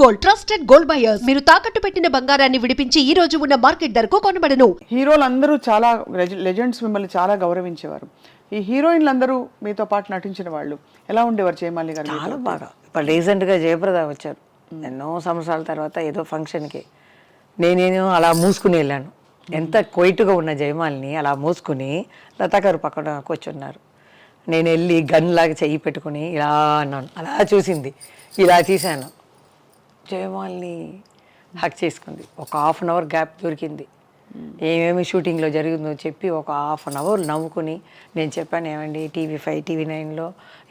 Gold, trusted gold buyers. మీరు తాకట్టు పెట్టిన బంగారాన్ని విడిపించి ఈ రోజు ఉన్న మార్కెట్ ధరకు కొనబడను. హీరోలు అందరూ చాలా లెజెండ్స్ మిమ్మల్ని చాలా గౌరవించేవారు. ఈ హీరోయిన్లు అందరూ మీతో పాటు నటించిన వాళ్ళు ఎలా ఉండేవారు జయమాలి గారు? చాలా బాగా. ఇప్పుడు రీసెంట్గా జయప్రద వచ్చారు. ఎన్నో సంవత్సరాల తర్వాత ఏదో ఫంక్షన్కి నేనేమో అలా మూసుకుని వెళ్ళాను. ఎంత క్వైట్గా ఉన్న జయమాలిని అలా మూసుకుని లతా గారు పక్కన కూర్చున్నారు. నేను వెళ్ళి గన్ లాగా చెయ్యి పెట్టుకుని ఇలా అన్నాను. అలా చూసింది, ఇలా తీశాను. జయమాలిని హక్ చేసుకుంది. ఒక హాఫ్ అన్ అవర్ గ్యాప్ దొరికింది. ఏమేమి షూటింగ్లో జరిగిందో చెప్పి ఒక హాఫ్ అన్ అవర్ నవ్వుకుని నేను చెప్పాను, ఏమండి TV5 TV9లో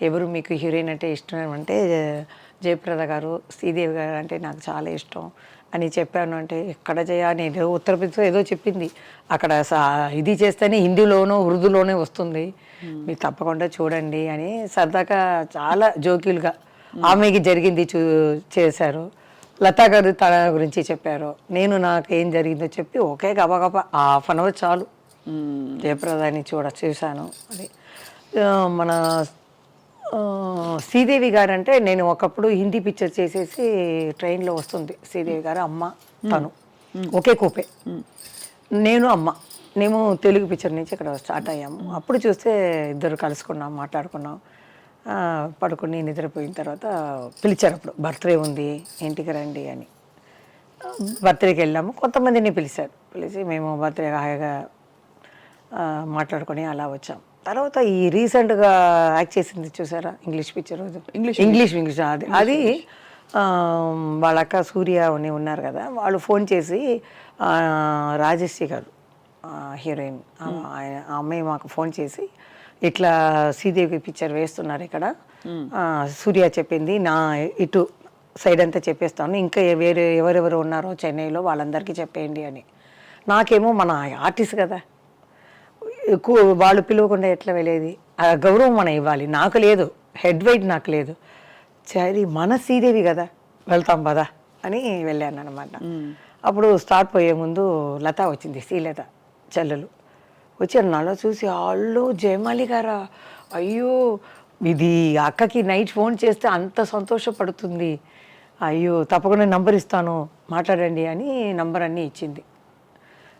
ఎవరు మీకు హీరోయిన్ అంటే ఇష్టం అంటే జయప్రద గారు, శ్రీదేవి గారు అంటే నాకు చాలా ఇష్టం అని చెప్పాను. అంటే ఎక్కడ నేను ఏదో ఉత్తరప్రదేశ్లో ఏదో చెప్పింది. అక్కడ ఇది చేస్తేనే హిందీలోనో ఉర్దూలోనే వస్తుంది, మీరు తప్పకుండా చూడండి అని సరదాగా చాలా జోక్యులుగా ఆమెకి జరిగింది చేశారు. లతా గారు తన గురించి చెప్పారు. నేను నాకు ఏం జరిగిందో చెప్పి ఒకే గబగబా హాఫ్ అన్ అవర్ చాలు జయప్రదాన్ని చూశాను. అది మన శ్రీదేవి గారు అంటే నేను ఒకప్పుడు హిందీ పిక్చర్ చేసేసి ట్రైన్లో వస్తుంది శ్రీదేవి గారు, అమ్మ తను ఒకే కూపే, నేను అమ్మ మేము తెలుగు పిక్చర్ నుంచి ఇక్కడ స్టార్ట్ అయ్యాము. అప్పుడు చూస్తే ఇద్దరు కలుసుకున్నాం, మాట్లాడుకున్నాం. పడుకుని నిద్రపోయిన తర్వాత పిలిచారు. అప్పుడు బర్త్డే ఉంది ఇంటికి రండి అని బర్త్డేకి వెళ్ళాము. కొంతమందిని పిలిచి మేము బర్త్డే హాయిగా మాట్లాడుకొని అలా వచ్చాం. తర్వాత ఈ రీసెంట్గా యాక్ట్ చేసింది చూసారా, ఇంగ్లీష్ పిక్చర్, ఇంగ్లీష్ అది వాళ్ళ అక్క సూర్య అని ఉన్నారు కదా, వాళ్ళు ఫోన్ చేసి రాజశ్రీ గారు హీరోయిన్ ఆ అమ్మాయి మాకు ఫోన్ చేసి ఇట్లా శ్రీదేవి పిక్చర్ వేస్తున్నారు ఇక్కడ, సూర్య చెప్పింది నా ఇటు సైడ్ అంతా చెప్పేస్తాను, ఇంకా వేరే ఎవరెవరు ఉన్నారో చెన్నైలో వాళ్ళందరికీ చెప్పేయండి అని. నాకేమో మన ఆర్టిస్ట్ కదా, వాళ్ళు పిలవకుండా ఎట్లా వెళ్ళేది, ఆ గౌరవం మనం ఇవ్వాలి. నాకు లేదు, హెడ్ వెయిట్ నాకు లేదు. సరే మన శ్రీదేవి కదా వెళ్తాం పదా అని వెళ్ళాను అనమాట. అప్పుడు స్టార్ట్ పోయే ముందు లత వచ్చింది, శ్రీలత చెల్లెలు వచ్చారు. నాలో చూసి వాళ్ళు జయమాలి గారా, అయ్యో ఇది అక్కకి నైట్ ఫోన్ చేస్తే అంత సంతోషపడుతుంది, అయ్యో తప్పకుండా నంబర్ ఇస్తాను మాట్లాడండి అని నంబర్ అన్నీ ఇచ్చింది.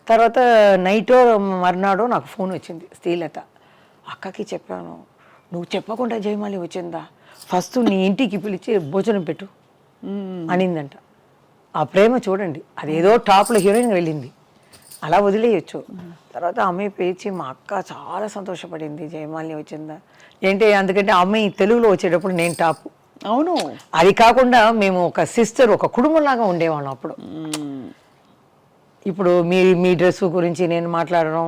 తర్వాత నైటో మర్నాడో నాకు ఫోన్ వచ్చింది శ్రీలత, అక్కకి చెప్పాను, నువ్వు చెప్పకుండా జయమాలి వచ్చిందా, ఫస్ట్ నీ ఇంటికి పిలిచి భోజనం పెట్టు అనిందంట. ఆ ప్రేమ చూడండి, అదేదో టాప్లో హీరోయిన్ వెళ్ళింది, అలా వదిలేయచ్చు. తర్వాత అమ్మాయి పేచి మా అక్క చాలా సంతోషపడింది జయమాలిని వచ్చిందా ఏంటి, అందుకంటే అమ్మాయి తెలుగులో వచ్చేటప్పుడు నేను టాప్. అవును, అది కాకుండా మేము ఒక సిస్టర్, ఒక కుటుంబంలాగా ఉండేవాళ్ళం అప్పుడు. ఇప్పుడు మీ డ్రెస్ గురించి నేను మాట్లాడడం,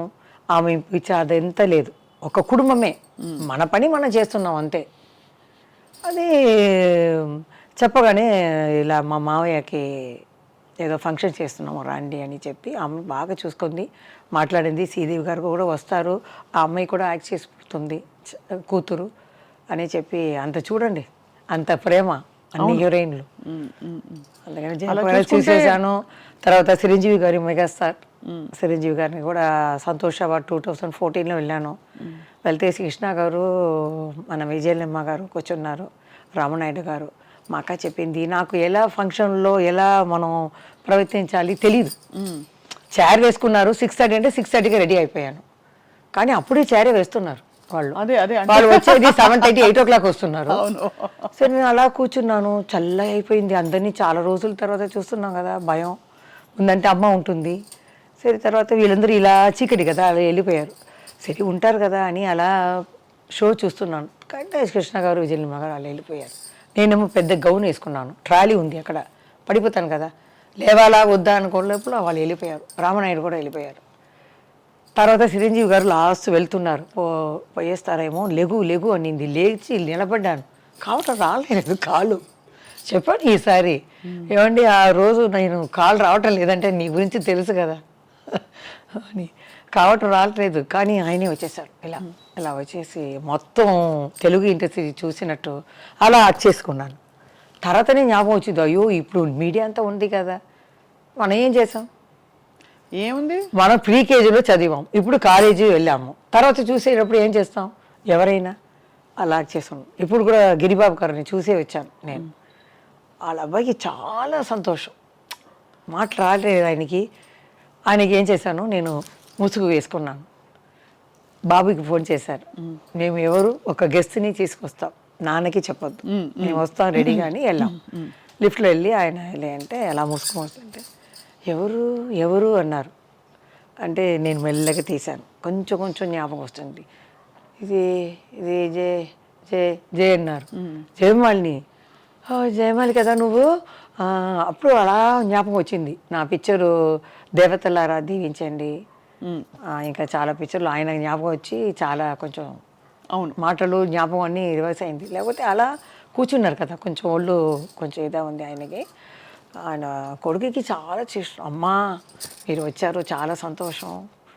ఆమె పిచ్చి అదంతా లేదు, ఒక కుటుంబమే, మన పని మనం చేస్తున్నాం అంతే. అది చెప్పగానే ఇలా మా మావయ్యకి ఏదో ఫంక్షన్ చేస్తున్నాము రండి అని చెప్పి ఆమె బాగా చూసుకుంది, మాట్లాడింది. శ్రీదేవి గారు కూడా వస్తారు, ఆ అమ్మాయి కూడా యాక్ట్ చేసి పుడుతుంది కూతురు అని చెప్పి, అంత చూడండి అంత ప్రేమ అన్ని హీరోయిన్లు. అందుకని చూసేసాను. తర్వాత చిరంజీవి గారి మెగాస్టార్ చిరంజీవి గారిని కూడా సంతోష్ అవార్డ్ 2014లో వెళ్ళాను. వెళ్తే కృష్ణ గారు, మన విజయలమ్మ గారు కూర్చున్నారు, రామనాయుడు గారు. మా అక్క చెప్పింది, నాకు ఎలా ఫంక్షన్లో ఎలా మనం ప్రవర్తించాలి తెలీదు. చైర్ వేసుకున్నారు 6:30 అంటే 6:30కి రెడీ అయిపోయాను, కానీ అప్పుడే చైరే వేస్తున్నారు వాళ్ళు. వాళ్ళు వచ్చేది 7:30 8 o'clock వస్తున్నారు. సరే నేను అలా కూర్చున్నాను, చల్ల అయిపోయింది. అందరినీ చాలా రోజుల తర్వాత చూస్తున్నాం కదా, భయం ఉందంటే అమ్మ ఉంటుంది. సరే తర్వాత వీళ్ళందరూ ఇలా చీకటి కదా అలా వెళ్ళిపోయారు. సరే ఉంటారు కదా అని అలా షో చూస్తున్నాను, కానీ కృష్ణ గారు విజయలమ్మ గారు అలా వెళ్ళిపోయారు. నేనేమో పెద్ద గౌన్ వేసుకున్నాను, ట్రాలీ ఉంది అక్కడ, పడిపోతాను కదా, లేవాలా వద్దా అనుకోలేప్పుడు వాళ్ళు వెళ్ళిపోయారు. రామనాయుడు కూడా వెళ్ళిపోయారు. తర్వాత చిరంజీవి గారు లాస్ట్ వెళ్తున్నారు, పోయేస్తారేమో, లెగు అనింది. లేచి నిలబడ్డాను, కావటం రాలేదు కాళ్ళు. చెప్పాను ఈసారి, ఏమండి ఆ రోజు నేను కాళ్ళు రావటం లేదంటే నీ గురించి తెలుసు కదా అని, కావటం రావట్లేదు. కానీ ఆయనే వచ్చేసారు, ఇలా వచ్చేసి మొత్తం తెలుగు ఇండస్ట్రీ చూసినట్టు అలా యాక్ట్ చేసుకున్నాను. తర్వాతనే జ్ఞాపకం వచ్చింది, అయ్యో ఇప్పుడు మీడియా అంతా ఉంది కదా, మనం ఏం చేసాం, ఏముంది, మనం ప్రీకేజీలో చదివాం, ఇప్పుడు కాలేజీ వెళ్ళాము, తర్వాత చూసేటప్పుడు ఏం చేస్తాం, ఎవరైనా అలా చేసాం. ఇప్పుడు కూడా గిరిబాబు గారిని చూసే వచ్చాను నేను. వాళ్ళ అబ్బాయికి చాలా సంతోషం. మాట రాలేదు ఆయనకి ఏం చేశాను, నేను ముసుగు వేసుకున్నాను. బాబుకి ఫోన్ చేశారు, మేము ఎవరు ఒక గెస్ట్ని తీసుకొస్తాం, నాన్నకి చెప్పొద్దు, మేము వస్తాం రెడీగా అని వెళ్ళాం. లిఫ్ట్లో వెళ్ళి ఆయన అంటే అలా ముసుగు వస్తుంటే ఎవరు ఎవరు అన్నారు. అంటే నేను మెల్లగా తీశాను, కొంచెం కొంచెం జ్ఞాపకం వస్తుంది. ఇది ఇది జే జే జే అన్నారు. జయమాలిని. జయమాలి కదా నువ్వు. అప్పుడు అలా జ్ఞాపకం వచ్చింది. నా పిక్చరు దేవతలారా దీవించండి, ఇంకా చాలా పిక్చర్లు ఆయన జ్ఞాపకం వచ్చి చాలా కొంచెం అవును మాటలు జ్ఞాపకం అన్నీ రివర్స్ అయింది. లేకపోతే అలా కూర్చున్నారు కదా, కొంచెం ఒళ్ళు కొంచెం ఇదా ఉంది ఆయనకి. ఆయన కొడుకుకి చాలా చేసిన, అమ్మా మీరు వచ్చారు చాలా సంతోషం.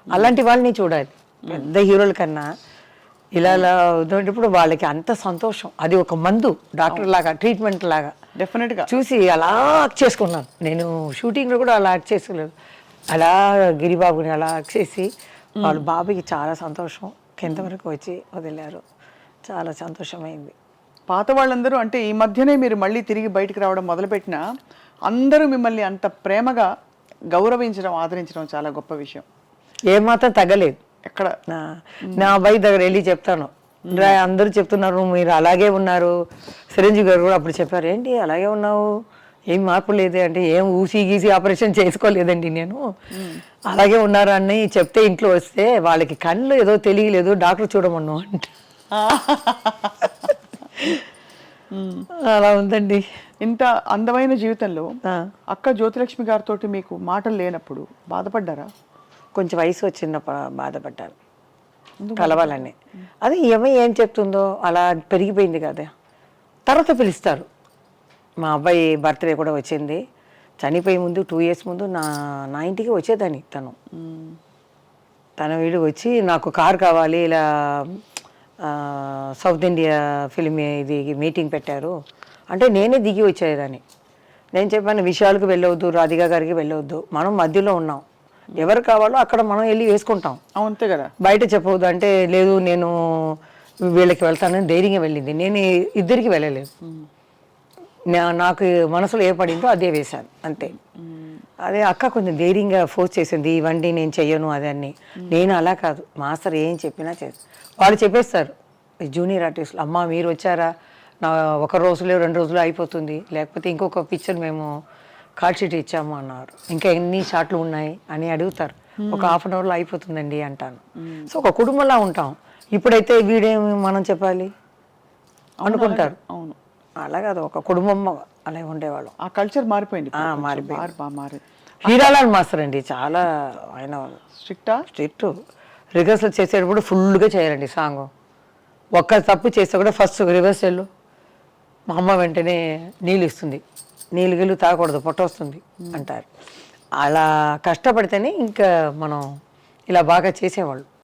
అలాంటి వాళ్ళని చూడాలి, పెద్ద హీరోల కన్నా ఇలా ఉన్నప్పుడు వాళ్ళకి అంత సంతోషం. అది ఒక మందు, డాక్టర్ లాగా, ట్రీట్మెంట్ లాగా డెఫినెట్గా చూసి అలా యాక్ట్ చేసుకున్నాను. నేను షూటింగ్లో కూడా అలా యాక్ట్ చేసుకోలేదు. అలా గిరిబాబుని అలా యాక్ట్ చేసి వాళ్ళ బాబుకి చాలా సంతోషం. కింద వరకు వచ్చి వదిలారు, చాలా సంతోషమైంది. పాత వాళ్ళందరూ అంటే ఈ మధ్యనే మీరు మళ్ళీ తిరిగి బయటికి రావడం మొదలుపెట్టినా అందరూ మిమ్మల్ని అంత ప్రేమగా గౌరవించడం, ఆదరించడం చాలా గొప్ప విషయం. ఏమాత్రం తగ్గలేదు. ఎక్కడ నా అబ్బాయి దగ్గర వెళ్ళి చెప్తాను, అందరూ చెప్తున్నారు మీరు అలాగే ఉన్నారు. చిరంజీవి గారు కూడా అప్పుడు చెప్పారు, ఏంటి అలాగే ఉన్నావు, ఏం మార్పు లేదే అంటే, ఏం ఊసి గీసి ఆపరేషన్ చేసుకోలేదండి నేను, అలాగే ఉన్నారు అని చెప్తే ఇంట్లో వస్తే వాళ్ళకి కళ్ళు ఏదో తెలియలేదు, డాక్టర్ చూడమను అంట. అలా ఉందండి. ఇంత అందమైన జీవితంలో అక్క జ్యోతిలక్ష్మి గారితో మీకు మాటలు లేనప్పుడు బాధపడ్డారా? కొంచెం వయసు వచ్చినప్పుడు బాధపడ్డాను, కలవాలని. అది ఏం చెప్తుందో అలా పెరిగిపోయింది కదా. తర్వాత పిలుస్తారు. మా అబ్బాయి బర్త్డే కూడా వచ్చింది, చనిపోయే ముందు 2 years ముందు నా ఇంటికి వచ్చేదాన్ని తన వీడు వచ్చి, నాకు కారు కావాలి, ఇలా సౌత్ ఇండియా ఫిలిం ఇది మీటింగ్ పెట్టారు అంటే నేనే దిగి వచ్చేదాన్ని. నేను చెప్పాను, విషయాలకు వెళ్ళవద్దు, రాధికా గారికి వెళ్ళవద్దు, మనం మధ్యలో ఉన్నాం, ఎవరు కావాలో అక్కడ మనం వెళ్ళి వేసుకుంటాం, అంతే కదా, బయట చెప్పవద్దు అంటే, లేదు నేను వీళ్ళకి వెళ్తానని ధైర్యంగా వెళ్ళింది. నేను ఇద్దరికి వెళ్ళలేదు, నాకు మనసులో ఏ పడిందో అదే వేశాను అంతే. అదే అక్క కొంచెం ధైర్యంగా ఫోర్స్ చేసింది, ఇవ్వండి నేను చెయ్యను అదని. నేను అలా కాదు, మాస్టర్ ఏం చెప్పినా చేస్తాను. వాళ్ళు చెప్పేస్తారు జూనియర్ ఆర్టిస్టులు, అమ్మ మీరు వచ్చారా, నా 1 రోజులో 2 రోజులు అయిపోతుంది, లేకపోతే ఇంకొక పిక్చర్ మేము కార్డ్ షీట్ ఇచ్చాము అన్నారు, ఇంకా ఎన్ని షాట్లు ఉన్నాయి అని అడుగుతారు. ఒక 1/2 hourలో అయిపోతుందండి అంటాను. సో ఒక కుటుంబంలా ఉంటాం. ఇప్పుడైతే వీడేమి మనం చెప్పాలి అనుకుంటారు. అవును, అలా కాదు, ఒక కుటుంబం అలా ఉండేవాళ్ళం. ఆ కల్చర్ మారిపోయింది. మారిపోయింది. హీరాలాల్ మాస్టర్ అండి చాలా, ఆయన స్ట్రిక్ట్. రిహర్సల్ చేసేటప్పుడు ఫుల్గా చేయాలండి సాంగ్. ఒక్క తప్పు చేస్తే కూడా ఫస్ట్ రిహర్సల్ మా అమ్మ వెంటనే నీళ్ళు ఇస్తుంది, నీళ్ళు తాగకూడదు పొట్ట వస్తుంది అంటారు. అలా కష్టపడితేనే ఇంకా మనం ఇలా బాగా చేసేవాళ్ళు.